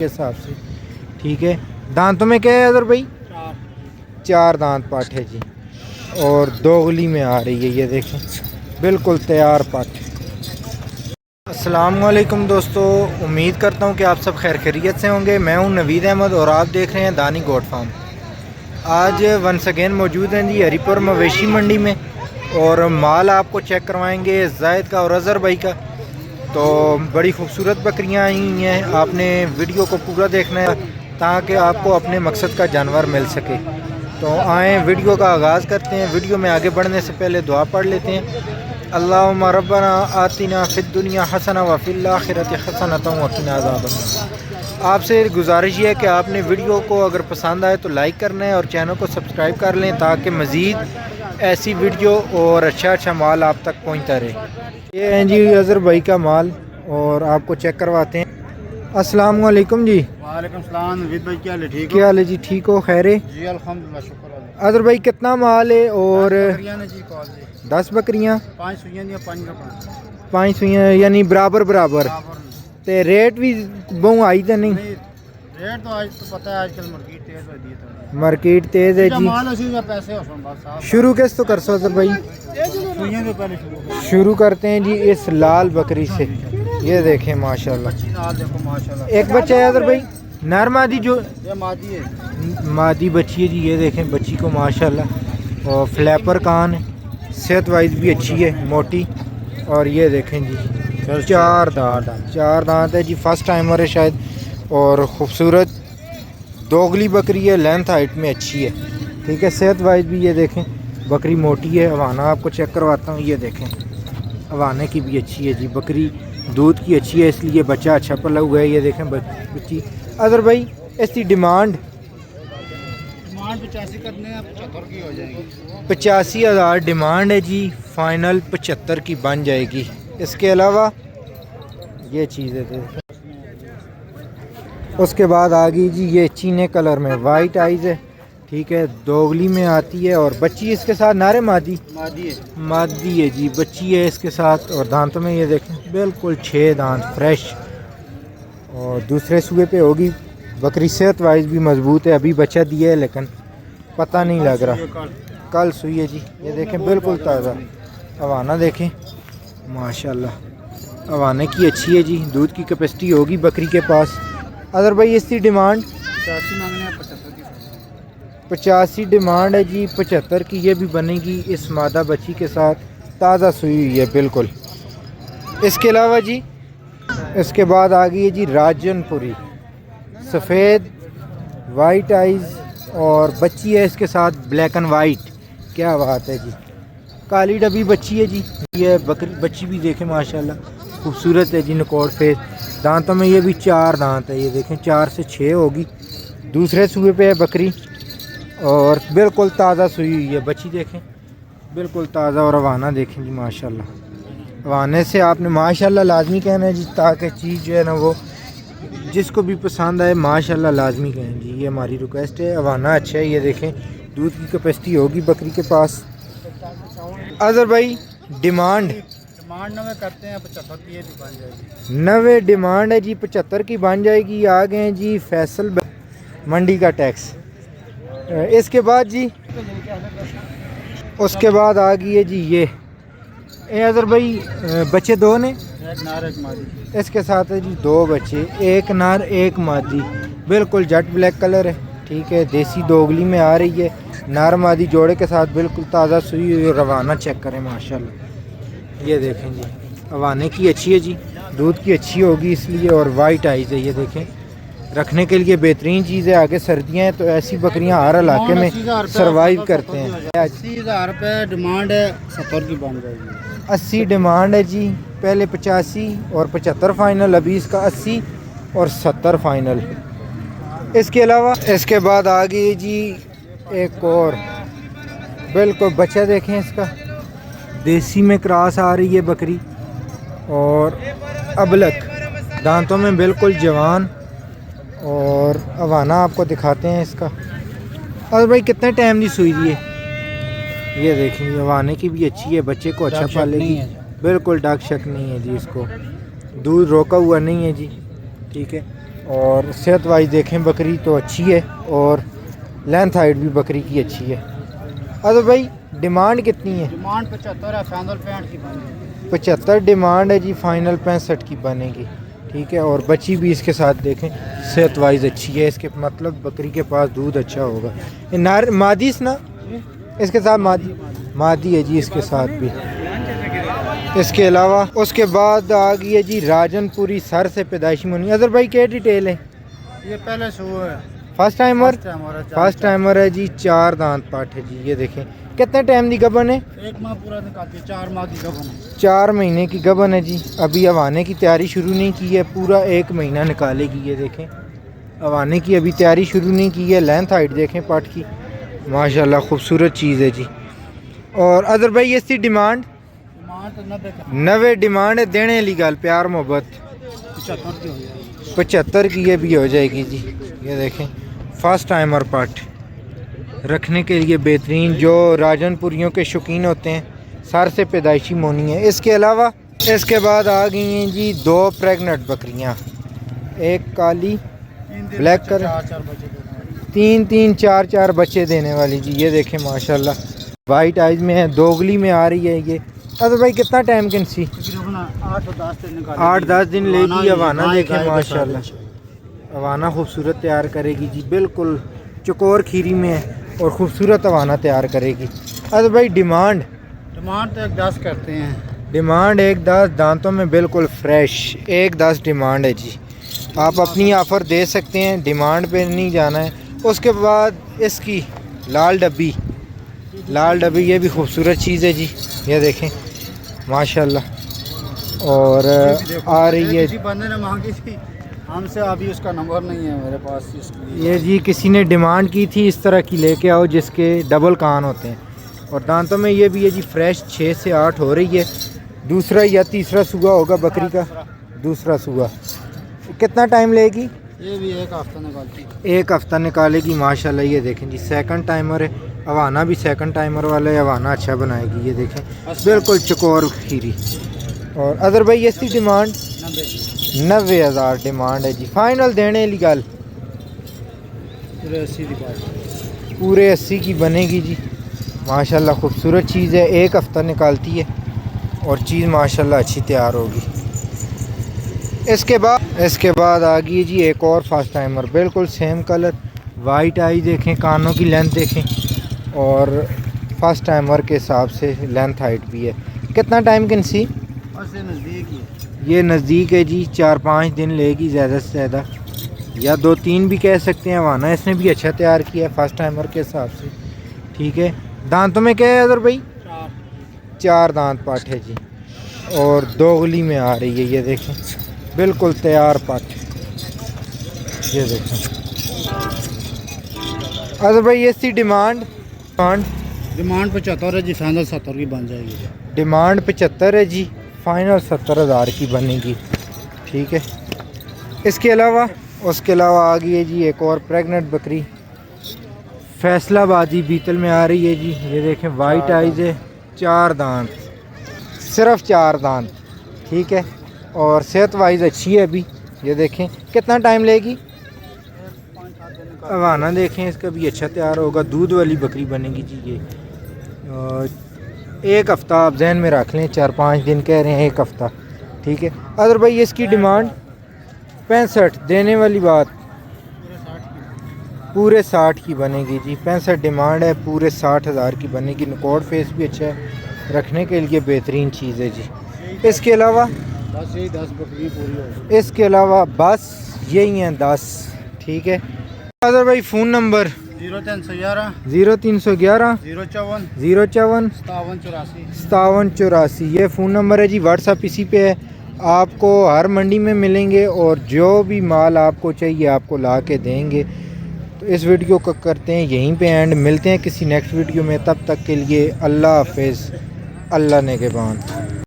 के हिसाब से। ठीक है, दांतों में क्या है अदर भाई? चार दांत पाठ है जी, और दोगली में आ रही है, ये देखें बिल्कुल तैयार पाठ। अस्सलाम वालेकुम दोस्तों, उम्मीद करता हूँ कि आप सब खैर खैरियत से होंगे। मैं हूँ नवीद अहमद और आप देख रहे हैं दानी गोट फार्म। आज वंस अगेन मौजूद हैं जी हरीपुर मवेशी मंडी में, और माल आपको चेक करवाएंगे जायद का और अज़हर भाई का। तो बड़ी खूबसूरत बकरियां आई हुई हैं, आपने वीडियो को पूरा देखना है ताकि आपको अपने मकसद का जानवर मिल सके। तो आएँ वीडियो का आगाज़ करते हैं। वीडियो में आगे बढ़ने से पहले दुआ पढ़ लेते हैं। अल्लाहुम्मा रब्बना आतिना फिद दुनिया हसना व फिल आखिरति हसनतन व क़िना अज़ाबन्नार। आपसे गुजारिश है कि आपने वीडियो को अगर पसंद आए तो लाइक करना है और चैनल को सब्सक्राइब कर लें ताकि मज़ीद ऐसी वीडियो और अच्छा माल आप तक पहुँचता रहे। ये हैं जी अज़हर भाई का माल, और आपको चेक करवाते हैं। अस्सलाम वालेकुम जी। वालेकुम सलाम नवीद भाई, क्या हाल है? ठीक हो? क्या हाल है जी? ठीक हो? खैर है जी अल्हम्दुलिल्लाह, शुक्र है। अज़हर भाई कितना माल है? और 10 बकरियाँ, 5 सुइयां दियां, 5 पाँच सुइयाँ, यानी बराबर बराबर। ते रेट भी बहु आई तो नहीं? रेट तो आज तो पता है, आजकल मार्केट तेज हो दी है। मार्केट तेज है जी। माल उसी में पैसे हो सुन बस। शुरू किस तो कर सो अज़हर भाई? सुइयां से पहले शुरू करते हैं जी इस लाल बकरी से। ये देखें माशाल्लाह, नाल देखो माशाल्लाह। एक बच्चा है अज़हर भाई, नर मादी? जो ये मादी है, मादी बच्ची है जी। ये देखें बच्ची को माशाल्लाह, और फ्लैपर कान है, सेहत वाइज भी अच्छी है, मोटी। और ये देखें जी चार दांत है जी, फर्स्ट टाइमर है शायद, और ख़ूबसूरत दोगली बकरी है, लेंथ हाइट में अच्छी है। ठीक है, सेहत वाइज भी ये देखें बकरी मोटी है। हवाना आपको चेक करवाता हूँ, ये देखें हवाने की भी अच्छी है जी। बकरी दूध की अच्छी है, इसलिए बच्चा अच्छा पला हुआ है। ये देखें बच्ची। अज़हर भाई इसकी डिमांड 85 करने हैं, 75 की हो जाएगी। 85,000 डिमांड है जी, फाइनल 75 की बन जाएगी। इसके अलावा ये चीज़ें थे। उसके बाद आ गई जी ये चीने कलर में, वाइट आइज़ है। ठीक है, दोगली में आती है, और बच्ची इसके साथ नारे मादी है जी, बच्ची है इसके साथ। और दांतों में ये देखें बिल्कुल 6 दांत फ्रेश, और दूसरे सूबे पे होगी। बकरी सेहत वाइज भी मजबूत है, अभी बच्चा दिया है लेकिन पता नहीं लग रहा, कल सुई है जी। ये देखें बिल्कुल ताज़ा। हवाना देखें माशाल्लाह, हवाने की अच्छी है जी, दूध की कैपेसिटी होगी बकरी के पास। अज़हर भाई इसकी डिमांड 85 मांगने हैं, 75 की। 85 डिमांड है जी, 75 की ये भी बनेगी इस मादा बच्ची के साथ, ताज़ा सुई हुई है बिल्कुल। इसके अलावा जी इसके बाद आ गई है जी राजनपुरी, सफ़ेद वाइट आइज़, और बच्ची है इसके साथ ब्लैक एंड वाइट। क्या बात है जी, काली डबी बच्ची है जी। ये बकरी बच्ची भी देखें माशाल्लाह खूबसूरत है जी, नकोड़ फेस। दांतों में ये भी 4 दांत है, ये देखें 4 से 6 होगी। दूसरे सूबे पे है बकरी, और बिल्कुल ताज़ा सुई हुई है बच्ची, देखें बिल्कुल ताज़ा। और हवाना देखें जी माशाल्लाह, हवाने से आपने माशाल्लाह लाजमी कहना है जी, ताकि चीज़ जो है ना वो जिसको भी पसंद आए माशाल्लाह लाजमी कहें जी, ये हमारी रिक्वेस्ट है। हवाना अच्छा है, ये देखें दूध की कैपेसिटी होगी बकरी के पास। अज़हर भाई डिमांड 90 करते हैं, 75 की ये भी बन जाएगी। 90 डिमांड है जी, 75 की बन जाएगी। आ गए हैं जी फैसल मंडी का टैक्स। इसके बाद जी उसके बाद आ गई है जी ये अज़हर भाई बच्चे 2 ने, एक नार एक मादी। इसके साथ है जी 2 बच्चे, एक नार एक मादी, बिल्कुल जेट ब्लैक कलर है। ठीक है, देसी दोगली में आ रही है, नार मादी जोड़े के साथ, बिल्कुल ताज़ा सुई हुई। रवाना चेक करें माशाल्लाह, ये देखें जी हवाने की अच्छी है जी, दूध की अच्छी होगी इसलिए, और वाइट आइज़ है। ये देखें रखने के लिए बेहतरीन चीज़ है। आगे सर्दियाँ हैं तो ऐसी बकरियाँ हर इलाके में सरवाइव करते हैं। 80,000 रुपये डिमांड है, 70 की बन जाएगी। 80 डिमांड है जी, पहले 85 और 75 फाइनल, अभी इसका 80 और 70 फाइनल। इसके अलावा इसके बाद आ गई जी एक और, बिल्कुल बच्चा देखें इसका, देसी में क्रॉस आ रही है बकरी, और अबलक दांतों में बिल्कुल जवान। और हवाना आपको दिखाते हैं इसका। और भाई कितने टाइम की सुई दी है? ये देखें हवाने की भी अच्छी है, बच्चे को अच्छा पालेगी, बिल्कुल डाक शक नहीं है जी। इसको दूध रोका हुआ नहीं है जी। ठीक है, और सेहत वाइज देखें बकरी तो अच्छी है और लेंथ हाइट भी बकरी की अच्छी है। अदर भाई डिमांड कितनी है? डिमांड 75 है, फाइनल 65 की बनेगी। 75 डिमांड है जी, फाइनल 65 की बनेगी। ठीक है, और बच्ची भी इसके साथ देखें सेहत वाइज अच्छी है, इसके मतलब बकरी के पास दूध अच्छा होगा। ये नार मादीस ना इसके साथ मादी है जी इसके साथ भी। इसके अलावा उसके बाद आ गई है जी राजनपुरी सर से पैदाइशी मुनी। अदर भाई क्या डिटेल है? ये पहले शो है, फर्स्ट टाइमर फर्स्ट टाइमर है जी। 4 दांत पाठ है जी। ये देखें कितने टाइम की गबन है? 1 माह पूरा निकालती है, 4 माह की गबन है। 4 महीने की गबन है जी। अभी अवाने की तैयारी शुरू नहीं की है, पूरा 1 महीना निकालेगी। ये देखें अवाने की अभी तैयारी शुरू नहीं की है। लेंथ हाइट देखें पाठ की, माशाल्लाह खूबसूरत चीज़ है जी। और अदर भाई इसकी डिमांड 90 डिमांड है, देने वाली गल प्यार मोहब्बत 75 की ये भी हो जाएगी जी। ये देखें फर्स्ट टाइमर पाठ रखने के लिए बेहतरीन, जो राजनपुरियों के शौकीन होते हैं। सर से पैदाइशी मोनी है। इसके अलावा इसके बाद आ गई हैं जी 2 प्रेग्नेंट बकरियां, एक काली ब्लैक कर 3 4 4 बच्चे देने वाली जी। ये देखें माशाल्लाह वाइट आइज में है, दोगली में आ रही है ये। अरे भाई कितना टाइम कैंसी? 8-10 दिन लेगी। अवाना देखें माशाल्लाह अवाना खूबसूरत तैयार करेगी जी, बिल्कुल चकोर खीरी में है और ख़ूबसूरत अवाना तैयार करेगी। अरे भाई डिमांड तो 1-10 करते हैं। डिमांड 1-10, दांतों में बिल्कुल फ्रेश 1-10 डिमांड है जी। आप अपनी ऑफ़र दे सकते हैं, डिमांड पे नहीं जाना है। उसके बाद इसकी लाल डब्बी ये भी खूबसूरत चीज़ है जी। ये देखें माशाल्लाह और आ रही है। बंदे ने मांगी थी हमसे, अभी उसका नंबर नहीं है मेरे पास इसके। ये जी किसी ने डिमांड की थी इस तरह की लेके आओ जिसके डबल कान होते हैं। और दांतों में ये भी है जी फ्रेश 6 से 8 हो रही है। दूसरा या तीसरा सूगा होगा बकरी का, दूसरा सूगा। कितना टाइम लेगी? ये भी 1 हफ्ता निकालती। 1 हफ्ता निकालेगी माशाल्लाह। ये देखें जी सेकंड टाइमर है, अवाना भी सेकंड टाइमर वाला है। अवाना अच्छा बनाएगी। ये देखें बिल्कुल चकोर खीरी। और अदर भाई इसकी डिमांड 90,000 डिमांड है जी। फाइनल देने वाली गल पूरे 80 की बनेगी जी। माशाल्लाह खूबसूरत चीज़ है, 1 हफ्ता निकालती है और चीज़ माशाल्लाह अच्छी तैयार होगी। इसके बाद आ गई जी एक और फर्स्ट टाइमर, बिल्कुल सेम कलर, वाइट आई देखें, कानों की लेंथ देखें और फर्स्ट टाइमर के हिसाब से लेंथ हाइट भी है। कितना टाइम कैंसी? नज़दीक ही ये नज़दीक है जी, 4-5 दिन लेगी ज़्यादा से ज़्यादा, या 2-3 भी कह सकते हैं। वाना इसने भी अच्छा तैयार किया है फर्स्ट टाइमर के हिसाब से। ठीक है, दांतों में क्या है अदर भाई? 4 दांत पाठ है जी और दोगली में आ रही है। ये देखें बिल्कुल तैयार पाठ। ये देखें अदर भाई इसकी डिमांड 75 है जी, फाइनल 70 की बन जाएगी। डिमांड 75 है जी, फाइनल 70,000 की बनेगी। ठीक है, उसके अलावा आ गई है जी एक और प्रेग्नेंट बकरी, फैसलाबादी बीतल में आ रही है जी। ये देखें वाइट आइज है, 4 दांत, सिर्फ 4 दांत। ठीक है, और सेहत वाइज अच्छी है अभी। ये देखें कितना टाइम लेगी? अवाना देखें इसका भी अच्छा तैयार होगा, दूध वाली बकरी बनेगी जी। ये 1 हफ्ता आप जहन में रख लें, 4-5 दिन कह रहे हैं, 1 हफ्ता। ठीक है, अदर भाई इसकी डिमांड 65 देने वाली बात पूरे 60 की बनेगी जी। 65 डिमांड है, पूरे 60,000 की बनेगी। निकोड फेस भी अच्छा है, रखने के लिए बेहतरीन चीज़ है जी। इसके अलावा बस यही 10 बकरियाँ पूरी हो। इसके अलावा बस यही हैं 10। ठीक है, अदर भाई फ़ोन नंबर 0311 0311 054 054 5784 ये फ़ोन नंबर है जी। व्हाट्सअप इसी पे है, आपको हर मंडी में मिलेंगे और जो भी माल आपको चाहिए आपको ला के देंगे। तो इस वीडियो को करते हैं यहीं पे एंड, मिलते हैं किसी नेक्स्ट वीडियो में। तब तक के लिए अल्लाह हाफिज़, अल्लाह ने के बान।